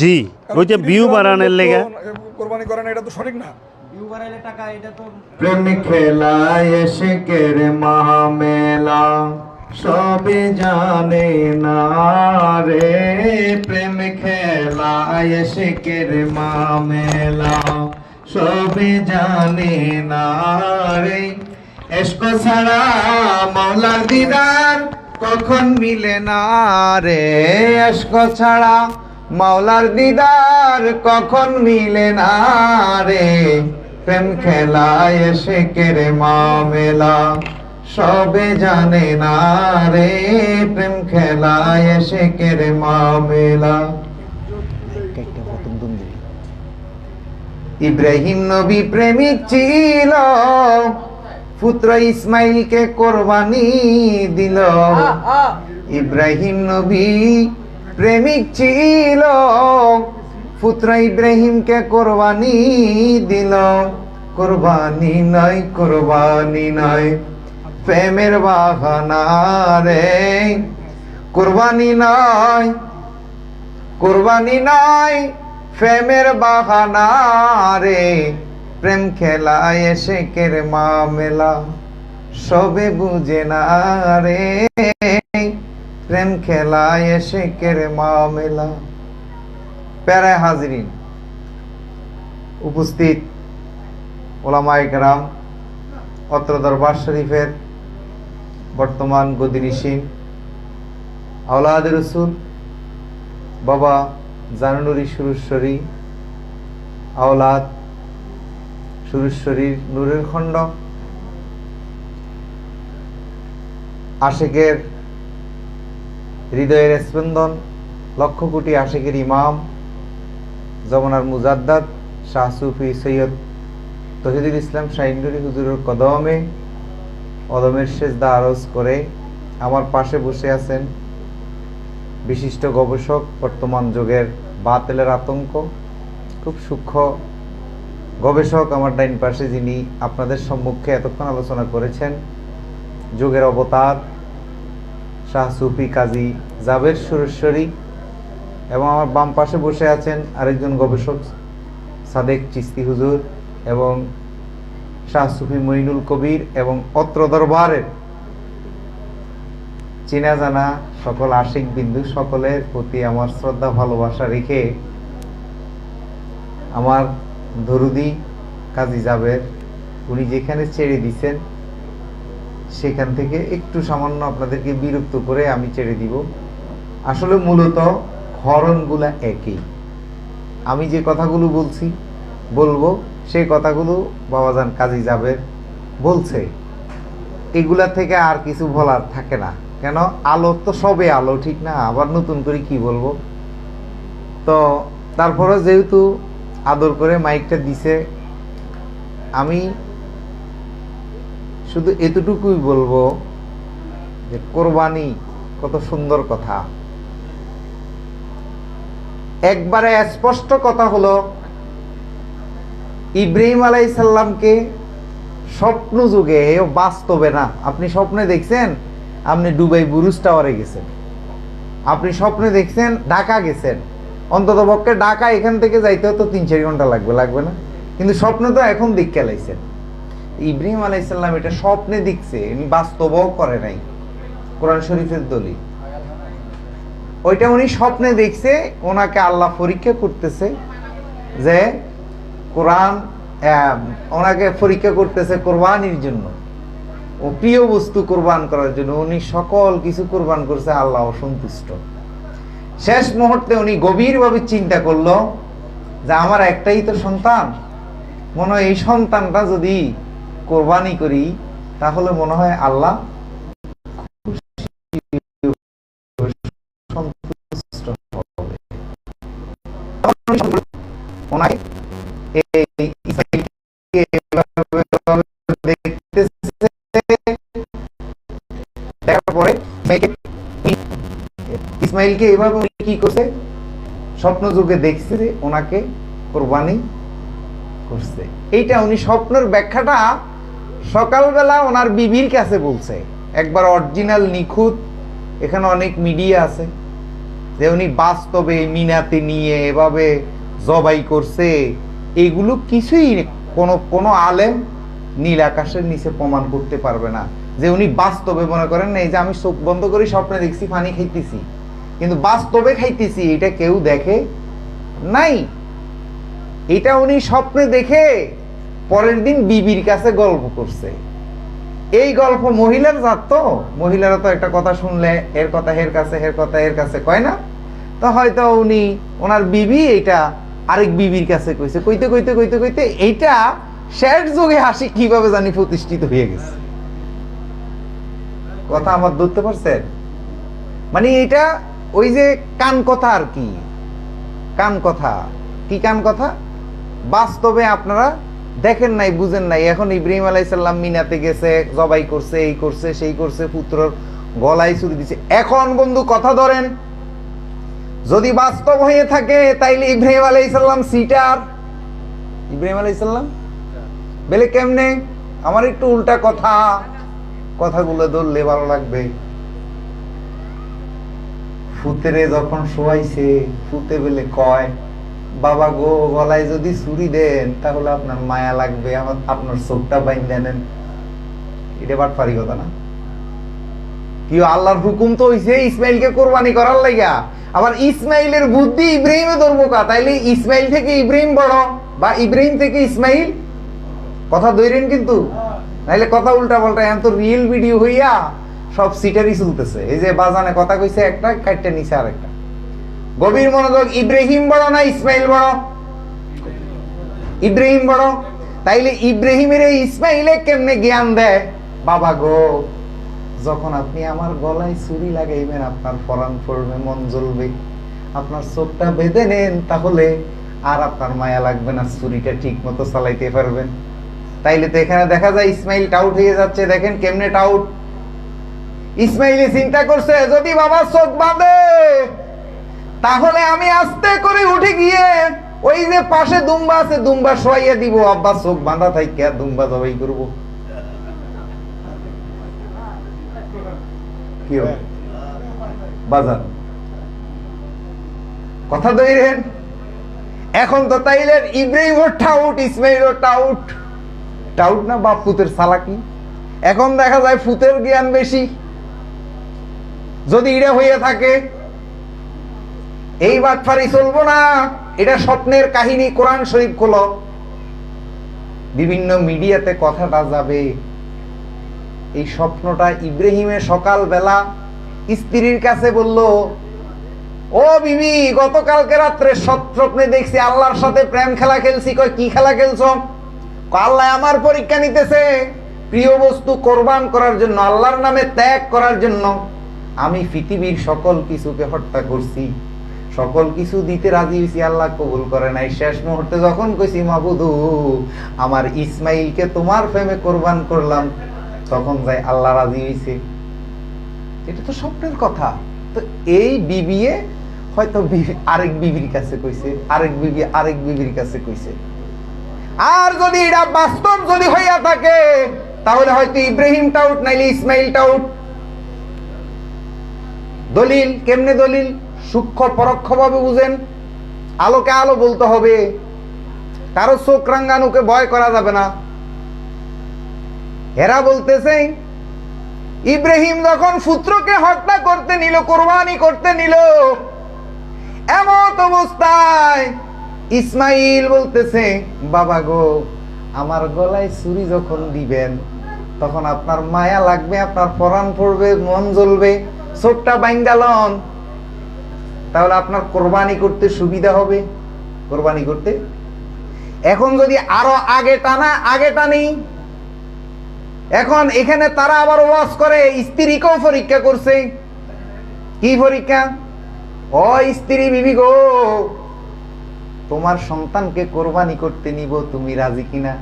জি, ওই যে ভিউ বাড়ানোর লেগে কোরবানি করেন, এটা তো সঠিক না। ভিউ বাড়াইলে টাকা, এটা তো প্রেম খেলায় এসেকের মহামেলা সবে জানে না রে, প্রেম খেলায় এসেকের মহামেলা সবে জানে না রে, এসকো ছাড়া মাওলার দিদার কখন মিলে না রে, এসকো ছাড়া মাওলার দিদার কখন মিলে না রে, প্রেম খেলায় এসেকের মামেলা সবে জানে না রে, প্রেম খেলায় এসেকের মামেলা। ইব্রাহিম নবী প্রেমিক ছিল, পুত্র ইসমাইলকে কোরবানি দিল। ইব্রাহিম নবী প্রেমিক ছিল, পুত্র ইব্রাহিমকে কোরবানি দিল। কোরবানি নয়, কোরবানি নয়, প্রেমের বাহানা রে, কোরবানি নয়, কোরবানি নয়, প্রেমের বাহানা রে, প্রেম খেলায় এসেকের মামেলা সবে বুঝে না রে, প্রেম খেলায় এসেকের মামেলা। প্যারা হাজরিন, উপস্থিত ওলামায়ে কেরাম, অত্র দরবার শরীফের বর্তমান গদিনিশীন আওলাদ রসুল বাবা জানুনুরি সুরেশ্বরী, আওলাদ সুরেশ্বরীর নূরের খণ্ড, আশেকের হৃদয়ের স্পন্দন, লক্ষ কোটি আশেকের ইমাম জমানার মুজাদ্দাদ শাহ সুফি সৈয়দ তহিদুল ইসলাম শাহিনুরি হুজুরের কদমে অদমের সেজদা আরজ করে আমার পাশে বসে আছেন বিশিষ্ট গবেষক, বর্তমান যুগের বাতিলের আতঙ্ক, খুব সূক্ষ্ম গবেষক আমার ডাইন পাশে, যিনি আপনাদের সম্মুখে এতক্ষণ আলোচনা করেছেন, যুগের অবতার শাহ সুফি কাজী জাবের সুরেশ্বরী। এবং আমার বাম পাশে বসে আছেন আরেকজন গবেষক সাদেক চিস্তি হুজুর এবং শাহ সুফি মঈনুল কবির, এবং অত্র দরবারের চিনা জানা সকল আশিক বিন্দু, সকলের প্রতি আমার শ্রদ্ধা ভালোবাসা রেখে আমার দরুদি কাজী জাবের, উনি যেখানে ছেড়ে দিছেন সেখান থেকে একটু সামান্য আপনাদেরকে বিরক্ত করে আমি ছেড়ে দিব। আসলে মূলত ধরনগুলা একই, আমি যে কথাগুলো বলবো সেই কথাগুলো বাবাজান কাজী জাবের বলছে, এগুলা থেকে আর কিছু বলার থাকে না। কেন, আলো তো সবে আলো, ঠিক না? আবার নতুন করে কি বলবো? তো তারপরে যেহেতু আদর করে মাইকটা দিছে, আমি শুধু এতটুকুই বলবো যে কোরবানি কত সুন্দর কথা। একবারে স্পষ্ট কথা হলো, ইব্রাহিম আলাইহিস সালামকে স্বপ্ন যুগে, বাস্তবে না, আপনি স্বপ্নে দেখছেন আপনি দুবাই বুরুজ টাওয়ারে গেছেন, আপনি স্বপ্নে দেখছেন ঢাকা গেছেন, অন্তত পক্ষে ঢাকা এখান থেকে যাইতে হতো 3-4 ঘন্টা লাগবে না? কিন্তু স্বপ্ন তো এখন দেখতে লাইছেন। ইব্রাহিম আলাইহিস সালাম এটা স্বপ্নে দেখছে, উনি বাস্তবও করে নাই, কোরআন শরীফের দলিল। ওইটা উনি স্বপ্নে দেখছে, ওনাকে আল্লাহ পরীক্ষা করতেছে যে কোরআন, ওনাকে পরীক্ষা করতেছে কোরবানির জন্য, ও প্রিয় বস্তু কোরবান করার জন্য। উনি সকল কিছু কোরবান করছে, আল্লাহ অসন্তুষ্ট। শেষ মুহূর্তে উনি গভীরভাবে চিন্তা করলো যে আমার একটাই তো সন্তান, মনে হয় এই সন্তানটা যদি কোরবানি করি তাহলে মনে হয় আল্লাহ সন্তুষ্ট হবে। ওনাকে ইসমাইলকে এভাবে কি করছে, স্বপ্ন যুগে দেখছে যে ওনাকে কোরবানি করছে। এইটা উনি স্বপ্নের ব্যাখ্যাটা সকালবেলা ওনার বিবির কাছে বলছে, একবার অরিজিনাল নিখুঁত। এখানে অনেক মিডিয়া আছে, যে উনি বাস্তবে মিনাতে নিয়ে এভাবে জবাই করছে, এগুলো কিছুই কোনো আলেম নীল আকাশের নিচে প্রমাণ করতে পারবে না যে উনি বাস্তবে, মনে করেন না এই যে আমি চোখ বন্ধ করি স্বপ্নে দেখছি পানি খাইতেছি, কিন্তু বাস্তবে খাইতেছি, এটা কেউ দেখে নাই। এটা উনি স্বপ্নে দেখে পরের দিন বিবির কাছে গল্প করছে। এই গল্প মহিলার জাত, তো মহিলারা তো একটা কথা শুনলে এর কথা এর কাছে, এর কথা এর কাছে কয় না, তো হয়তো উনি ওনার বিবি এটা আরেক বিবির কাছে কইছে, কইতে কইতে কইতে কইতে এইটা শেষ যুগে হাসি কিভাবে জানি প্রতিষ্ঠিত হয়ে গেছে। কথা আমার ধরতে পারছেন? মানে এটা ওই যে কান কথা আর কি, কান কথা কি, কান কথা বাস্তবে আপনারা দেখেন নাই, বুঝেন নাই। এখন ইব্রাহিম আলাইহিস সালাম মিনাতে গেছে, জবাই করছে, এই করছে, সেই করছে, পুত্রর গলায় ছুরি দিছে। এখন বন্ধু কথা ধরেন, যদি বাস্তব হয়ে থাকে তাইলে ইব্রাহিম আলাইহিস সালাম সিটার, ইব্রাহিম আলাইহিস সালাম বলে কেমনে? আমার একটু উল্টা কথা, কথাগুলো ধরলে ভালো লাগবে। ফুতেরে যখন শোয়াইছে, ফুতে বলে কয়, বাবা গো, গলায় যদি ছুরি দেন তাহলে আপনার মায়া লাগবে, আপনার চোখটা বাইন্ধা নেন। এটা বাটপারি কথা না? কি আল্লাহর হুকুম তো হইছে ইসমাইলকে কোরবানি করার লাগা, আবার ইসমাইলের বুদ্ধি ইব্রাহিমে ধরবো কা? তাইলে ইসমাইল থেকে ইব্রাহিম বড়, বা ইব্রাহিম থেকে ইসমাইল? কথা ধরেন কিন্তু, নাইলে কথা উল্টা পাল্টা। এখন তো রিয়েল ভিডিও হইয়া সব সিটারই চলতেছে। এই যে বাজানে কথা কইছে একটা, কাটটা নিছে আরেকটা। গভীর মনোযোগ। ইব্রাহিম বড় না ইসমাইল বড়? ইব্রাহিম বড়। তাইলে ইব্রাহিমের এই ইসমাইলে কেমনে জ্ঞান দেয়, বাবা গো, যখন আপনি আমার গলায় ছুরি লাগাইবেন আপনার পরাণ পড়বে, মন জ্বলবে, আপনার চোখটা বেঁধে নেন, তাহলে আর আপনার মায়া লাগবে না, ছুরিটা ঠিক মতো চালাইতে পারবেন। তাইলে তো এখানে দেখা যায় ইসমাইল টাউট হয়ে যাচ্ছে। দেখেন কেমনে টাউট। ইসমাইলি চিন্তা করছে, যদি বাবা চোখ বাঁধে তাহলে আমি আস্তে করে উঠে গিয়ে ওই যে পাশে দুম্বা আছে, দুম্বা শোয়াইয়া দিব, আব্বা চোখ বাঁধা থাইকা দুম্বা জবাই করব। কি বাজার কথা ধরেন। এখন তো তাইলে Ibrahim tout, Ismail tout. Tout না বাপ পুতের চালাকি। এখন দেখা যায় ফুতের জ্ঞান বেশি। যদি এটা হয়ে থাকে, এই বাটফারি চলবো না। এটা স্বপ্নের কাহিনী। কোরআন শরীফ খোলো, বিভিন্ন মিডিয়াতে কথাটা যাবে। এই স্বপ্নটা ইব্রাহিমের সকালবেলা স্ত্রীর কাছে বলল, ও বিবি, গতকালকে রাত্রে স্বপ্নে দেখছি আল্লাহর সাথে প্রেম খেলা খেলছি। কয় কি খেলা খেলছো? আল্লাহ আমার পরীক্ষা নিতেছে, প্রিয় বস্তু কোরবান করার জন্য, আল্লাহর নামে ত্যাগ করার জন্য আমি পৃথিবীর সকল কিছুকে হত্যা করছি, সকল কিছু দিতে রাজি হয়েছি, আল্লাহ কবুল করে নাই। শেষ মুহূর্তে যখন কইছি মাবুদু আমার ইসমাইলকে তোমার প্রেমে কোরবান করলাম, তখন যাই আল্লাহ রাজি হয়েছে। এটা তো স্বপ্নের কথা। তো এই বিবিয়ে হয়তো আরেক বিবির কাছে কইছে, আরেক বিবি আরেক বিবির কাছে কইছে। আর যদি এটা বাস্তব যদি হইয়া থাকে, তাহলে হয়তো ইব্রাহিম টাউট, নাইলে ইসমাইল টাউট। দলিল কেমনে? দলিল সূক্ষ্ম পরোক্ষ ভাবে বুঝেন। আলোকে আলো বলতে হবে, কারো চোখ রাঙ্গানুকে ভয় করা যাবে না। এরা বলতেছে ইব্রাহিম যখন পুত্রকে হত্যা করতে নিল, কোরবানি করতে নিল, এমত অবস্থায় ইসমাইল বলতেছে, বাবা গো, আমার গলায় ছুরি যখন দিবেন তখন আপনার মায়া লাগবে, আপনার পরাণ পড়বে, মন জ্বলবে, চোখটা বাইঙ্গালন, তাহলে আপনার কোরবানি করতে সুবিধা হবে। কোরবানি করতে এখন যদি আরো আগে টানি, এখন এখানে তারা আবার ওয়াজ করে, স্ত্রীকেও পরীক্ষা করছে। কি পরীক্ষা? ও স্ত্রী, বিবি গো, তোমার সন্তানকে কোরবানি করতে নিব, তুমি রাজি কিনা?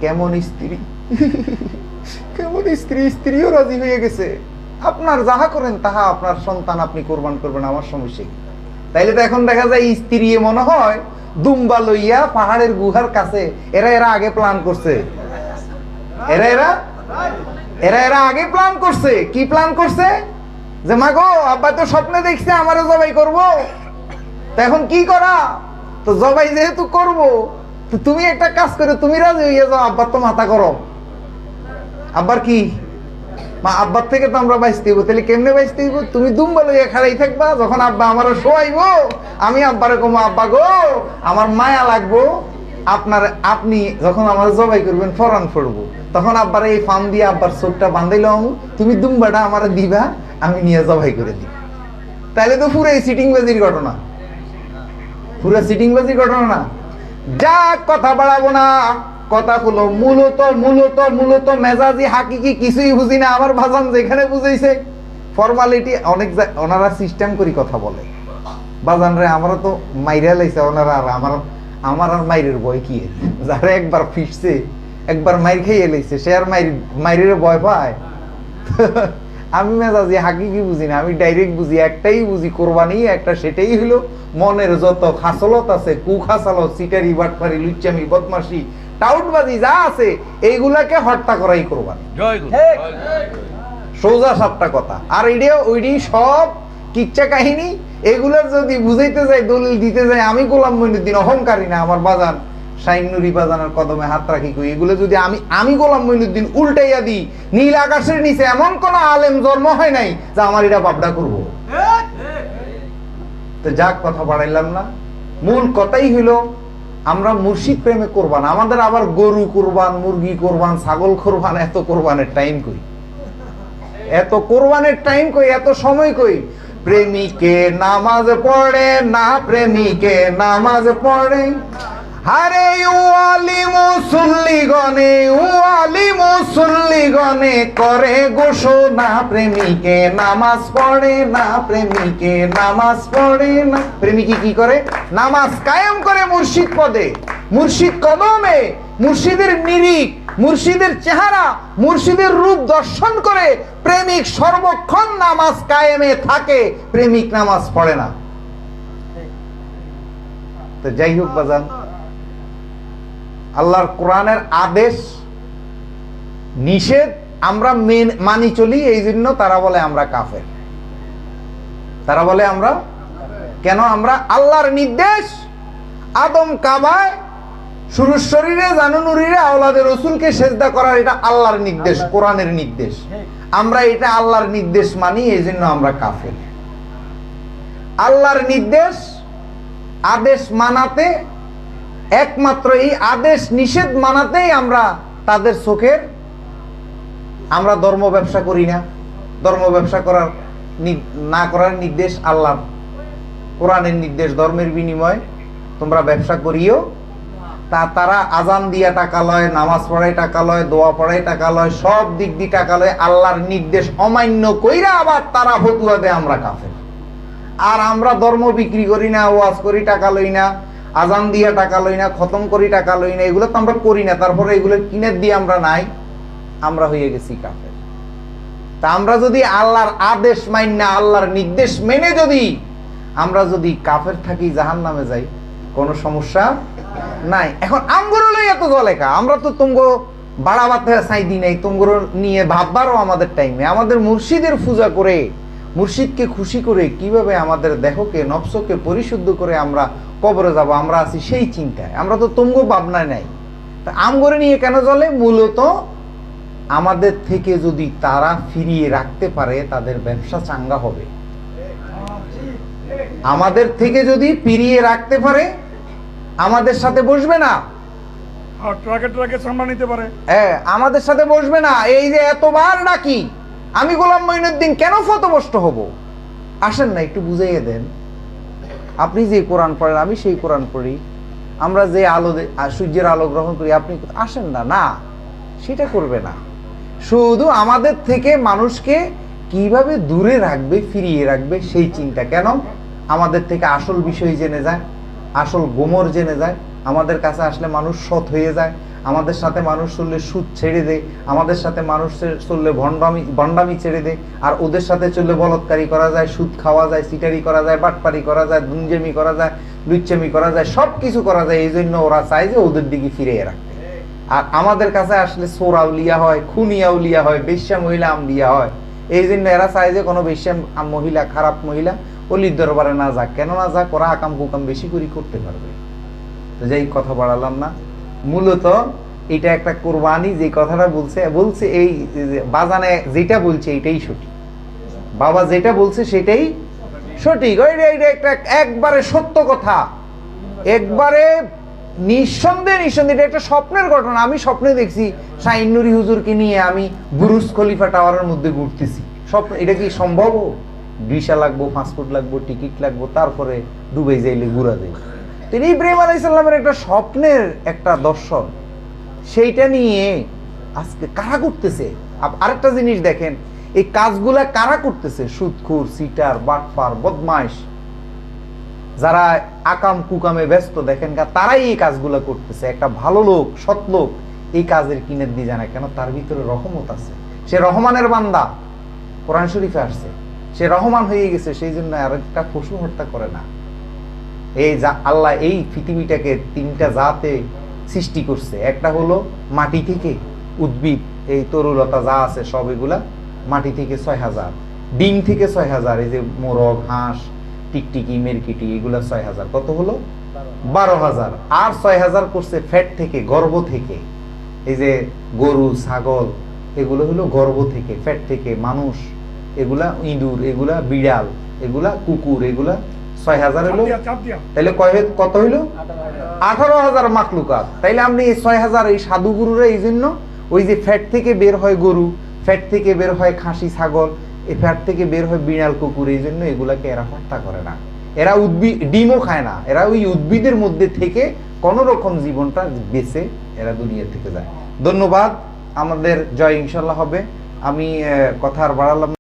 কেমন স্ত্রী? কেমন স্ত্রী? স্ত্রীও রাজি হয়ে গেছে। আপনার যাহা করেন তাহা, আপনার সন্তান আপনি কোরবান করবেন, আমার সমস্যা। তাইলে তো এখন দেখা যায় স্ত্রী মনে হয় দুম্বা লইয়া পাহাড়ের গুহার কাছে। এরা আগে প্ল্যান করছে। এরা আগে প্ল্যান করছে। কি প্ল্যান করছে? যে মা গো আব্বা তো স্বপ্নে দেখছে আমারও জবাই করব, তো এখন কি করা? তো জবাই যেহেতু করব, তো তুমি একটা কাজ করো, তুমি রাজি হইয়া যাও, আব্বার তো মাথা গরম। আব্বার কি মা, আব্বার থেকে তো আমরা বাঁচতে হইব, তাহলে কেমনে বাঁচতে হইব? তুমি দুম্বা লইয়া খাড়াই থাকবা, যখন আব্বা আমারও শোয়াইব আমি আব্বারে কমো আব্বা গো আমার মায়া লাগবো, আপনি যখন আমার জবাই করবেন ফরান পড়বো, তখন আব্বার এই ফার্ম দিয়ে আব্বার চোখটা বান্ধাইলাম, তুমি দুম্বাটা আমার দিবা, আমি নিয়ে জবাই করে দিই। তাহলে তো পুরো এই সিটিংবাজির ঘটনা, পুরো সিটিংবাজির ঘটনা না। যা কথা বাড়াবো না, কথা হলো মূলত মূলত মূলত মেজাজি হাকিকি কিছুই বুঝি না। আমার ভাষণ যেখানে বুঝাইছে ফর্মালিটি, ওনারা সিস্টেম করি কথা বলে। বাজান রে আমারও তো মাইরা লাইছে ওনারা, আর আমার আর মাইরের ভয় কি? যারা একবার ফিরছে, একবার মাইর খেয়ে লাইছে, সে আর মাইরের ভয় পায়। আমি মেজাজি হাকিকি বুঝি না, আমি ডাইরেক্ট বুঝি, একটাই বুঝি কোরবানি একটা, সেটাই হলো মনের যত খাসলত আছে, কুখাসালত, সিটারি, বাটপারি, লুচ্চামি, বদমাশি, টাউটবাজি যা আছে, এইগুলাকে হত্যা করাই কোরবানি। সোজা সাতটা কথা। আর ওইডি সব কিচ্ছা কাহিনী, এগুলার যদি বুঝাইতে যাই, দলিল দিতে যাই, আমি গোলাম মঈনুদ্দিন অহংকারী না, আমার বাজান শাইন নুরি বাজানের কদমে হাত রাখি কই, এগুলো যদি আমি গোলাম মঈনুদ্দিন উল্টাইয়া দিই, নীল আকাশের নিচে এমন কোন আলেম জন্ম হয় নাই যে আমার এটা বাবডা করবো। তো যাক, কথা বাড়াইলাম না, মূল কথাই হইল আমরা মুর্শিদ প্রেমে কোরবান। আমাদের আবার গরু কোরবান, মুরগি কোরবান, ছাগল কোরবান, এত কোরবানের টাইম কই, এত কোরবানের টাইম কই, এত সময় কই? প্রেমিকে নামাজ পড়ে না, প্রেমিকে নামাজ পড়ে, আরে ওয়ালি মুসল্লিগণে, ওয়ালি মুসল্লিগণে করে ঘোষণা, প্রেমিকে নামাজ পড়ে না, প্রেমিকে নামাজ পড়ে না। প্রেমিকে কি করে? নামাজ কায়েম করে মুর্শিদ পদে, মুর্শিদ কদমে, মুর্শিদের নিরিখ, মুর্শিদের চেহারা, মুর্শিদের রূপ দর্শন করে প্রেমিক সর্বক্ষণ নামাজ কায়েমে থাকে, প্রেমিক নামাজ পড়ে না। তো যাই হোক বাজান, আল্লাহর কোরআনের আদেশ নিষেধ আমরা মানি চলি, এই জন্য তারা বলে আমরা কাফের। তারা বলে আমরা কেন? আমরা আল্লাহর নির্দেশ, আদম কাবায়, শুরুর শরীরে, জানুনুরিরে, আওলাদের রসুলকে সেজদা করার, এটা আল্লাহর নির্দেশ, কোরআনের নির্দেশ। আমরা এটা আল্লাহর নির্দেশ মানি, এই জন্য আমরা কাফের। আল্লাহর নির্দেশ, আদেশ মানাতে, একমাত্র এই আদেশ নিষেধ মানাতেই আমরা তাদের চোখের, আমরা ধর্ম ব্যবসা করি না। ধর্ম ব্যবসা না করার নির্দেশ আল্লাহর, কোরআনের নির্দেশ, ধর্মের বিনিময়ে তোমরা ব্যবসা করিও। তারা আজান দিয়া টাকা লয়, নামাজ পড়ায় টাকা লয়, দোয়া পড়ায় টাকা লয়, সব দিক দিয়ে টাকা লয়, আল্লাহর নির্দেশ অমান্য কইরা আবার তারা ফতুয়া দেয় আমরা কাফের। আর আমরা ধর্ম বিক্রি করি না, ওয়াজ করি টাকা লই না, আজান দিয়া টাকা লই না, খতম করি টাকা লই না, এগুলো তো আমরা করি না, তারপরে এগুলো কিনে দিয়ে আমরা নাই, আমরা হয়ে গেছি কাফের। তা আমরা যদি আল্লাহর আদেশ মানি না, আল্লাহর নির্দেশ মেনে যদি আমরা যদি কাফের থাকি, জাহান্নামে যাই, কোনো সমস্যা নাই। এখন আমগুলো লই এত জলেখা, আমরা তো তুমগো বাড়াবাতে চাই দি নাই, তুমগুলো নিয়ে ভাববারও আমাদের টাইমে, আমাদের মুর্শিদের পূজা করে, মুর্শিদকে খুশি করে কিভাবে আমাদের দেহকে, নফসকে পরিশুদ্ধ করে আমরা কবরে যাব, আমরা আছি সেই চিন্তায়, আমরা তো তুমগো ভাবনায় নাই। তা আমগরে নিয়ে কেন জলে? মূলত আমাদের থেকে যদি তারা ফিরিয়ে রাখতে পারে, তাদের ব্যবসা চাঙ্গা হবে। আমাদের থেকে যদি ফিরিয়ে রাখতে পারে, আমাদের সাথে বসবে না, ট্রাকে ট্রাকে সামলা নিতে পারে, হ্যাঁ আমাদের সাথে বসবে না। এই যে এতবার ডাকি, আমি গোলাম মঈনুদ্দিন কেন ফতবষ্ট হব? আসেন না, একটু বুঝাইয়ে দেন। আপনি যে কোরআন পড়েন, আমি সেই কোরআন পড়ি, আমরা যে আলো, সূর্যের আলো গ্রহণ করি, আপনি আসেন না। না, সেটা করবে না। শুধু আমাদের থেকে মানুষকে কিভাবে দূরে রাখবে, ফিরিয়ে রাখবে, সেই চিন্তা। কেন? আমাদের থেকে আসল বিষয় জেনে যায়, আসল গোমর জেনে যায়। আমাদের কাছে আসলে মানুষ সৎ হয়ে যায়, আমাদের সাথে মানুষ চললে সুদ ছেড়ে দেয়, আমাদের সাথে মানুষ চললে ভণ্ডামি ছেড়ে দেয়। আর ওদের সাথে চললে বলৎকারি করা যায়, সুদ খাওয়া যায়, সিটারি করা যায়, বাটপারি করা যায়, দুঞ্জেমি করা যায়, লুচ্চামি করা যায়, সব কিছু করা যায়। এই জন্য ওরা চায় যে ওদের দিকে ফিরিয়ে রাখতে। আর আমাদের কাছে আসলে চোর আউলিয়া হয়, খুনি আউলিয়া হয়, বেশ্যা মহিলা আউলিয়া হয়। এই জন্য এরা চায় যে কোনো বেশি মহিলা, খারাপ মহিলা অলির দরবারে না যাক। কেন না যাক? ওরা আকাম কুকাম বেশি করে করতে পারবে। তো যাই কথা বাড়ালাম না, মূলত এটা একটা কোরবানি। যে কথাটা বলছে এই বাজানে যেটা বলছে এটাই সঠিক, বাবা যেটা বলছে সেটাই সঠিক। এটা একটা একবারে সত্য কথা, একবারে নিঃসন্দেহে এটা একটা স্বপ্নের ঘটনা। আমি স্বপ্নে দেখছি শাহিন নুরি হুজুরকে নিয়ে আমি বুরুজ খলিফা টাওয়ারের মধ্যে ঘুরতেছি। স্বপ্ন, এটা কি সম্ভব? ভিসা লাগবো, পাসপোর্ট লাগবো, টিকিট লাগবো, তারপরে দুবাই যাইলে ঘুরা দেয়। তিনি ইব্রাহিম আলাইহিস সালামের একটা স্বপ্নের একটা দর্শন, সেইটা নিয়ে আজকে কারা করতেছে। আরেকটা জিনিস দেখেন, এই কাজগুলা কারা করতেছে? সুদখোর, সিটার, বাটপার, বদমাইশ, যারা আকাম কুকামে ব্যস্ত দেখেন, তারাই এই কাজগুলো করতেছে। একটা ভালো লোক, সৎ লোক এই কাজের কিনে দিয়ে জানা কেন? তার ভিতরে রহমত আছে, সে রহমানের বান্দা। কোরআন শরীফে আসছে সে রহমান হয়ে গেছে, সেই জন্য আর একটা পশু হত্যা করে না। এই যা আল্লাহ এই পৃথিবীটাকে তিনটা জাতে সৃষ্টি করছে। একটা হলো মাটি থেকে উদ্ভিদ, এই তরুলতা যা আছে সব এগুলা মাটি থেকে ৬,০০০, ডিম থেকে ৬,০০০, এই যে মোরগ, হাঁস, টিকটিকি, মেরকিটি, এগুলা ৬,০০০। কত হলো? ১২,০০০। আর ৬,০০০ করছে ফ্যাট থেকে, গর্ভ থেকে। এই যে গরু, ছাগল, এগুলো হলো গর্ভ থেকে, ফ্যাট থেকে। মানুষ, এগুলা ইঁদুর, এগুলা বিড়াল, এগুলা কুকুর, এগুলা ৬,০০০ হলো। তাইলে কত হইলো? ১৮,০০০ মাখলুকাত। তাইলে আপনি এই ৬,০০০ এই সাধু গুরুরা এই জন্য ওই যে ফ্যাট থেকে বের হয় গরু, ফ্যাট থেকে বের হয় খাসি, ছাগল, এই ফ্যাট থেকে বের হয় বিড়াল, কুকুর, এই জন্য এগুলাকে এরা হত্যা করে না। এরা ডিমও খায় না, এরা ওই উদ্ভিদের মধ্যে থেকে কোন রকম জীবনটা বেঁচে এরা দুনিয়া থেকে যায়। ধন্যবাদ। আমাদের জয় ইনশাল্লাহ হবে। আমি কথা আর বাড়ালাম।